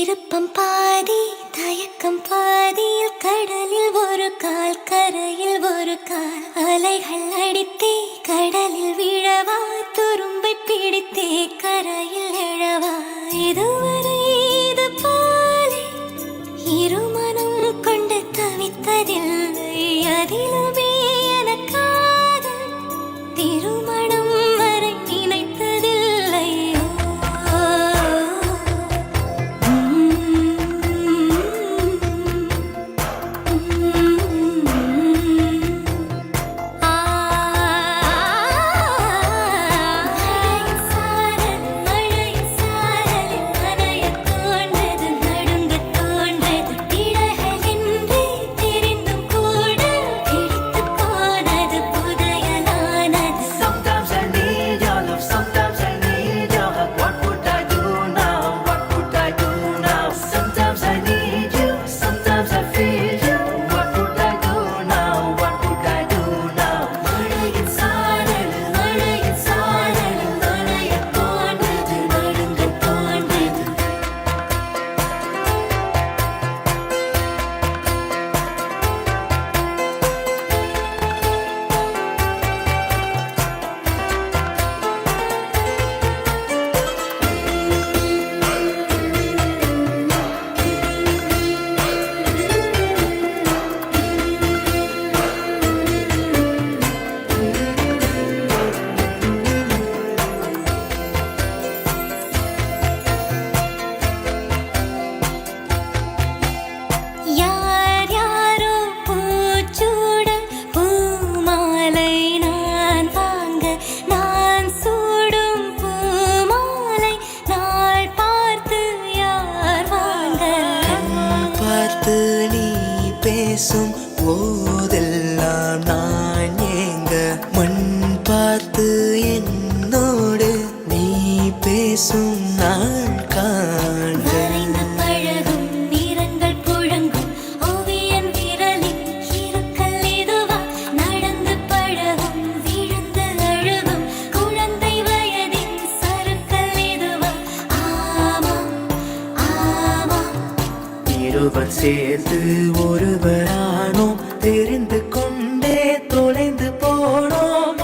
விருப்பம் பாதி தயக்கம் பாதியில் கடலில் ஒரு கால் கரையில் ஒரு கால் அலைகள் அடித்தே கடலில் விழவா துரும்பை பிடித்தே கரையில் எழவா இதுவரை இது போலே இருமனம் கொண்டு தவித்ததில்லை அதிலுமே எனக்காக திருமணம் வரை நினைத்ததில்லை பேசும் போதெல்லாம் நான் ஏங்க மண் பார்த்து என்னோடு நீ பேசும் நாள் காண்க பழகும் நிறங்கள் புழங்கும் ஓவியன் விரலின் இருக்கல் இதுவா நடந்து பழகும் விழுந்து அழுகும் குழந்தை வயதின் சறுக்கல் இதுவா ஆமா ஆமா இருவர் சேர்ந்து ஒருவரானோம் தெரிந்து கொண்டே தொலைந்து போனோம்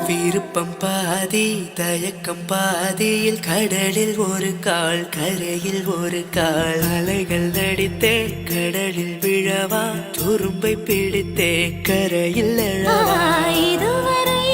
விருப்பம் பாதி தயக்கம் பாதியில் கடலில் ஒரு கால் கரையில் ஒரு கால் அலைகள் அடித்தே கடலில் விழவா துரும்பை பிடித்தே கரையில் எழவா இதுவரை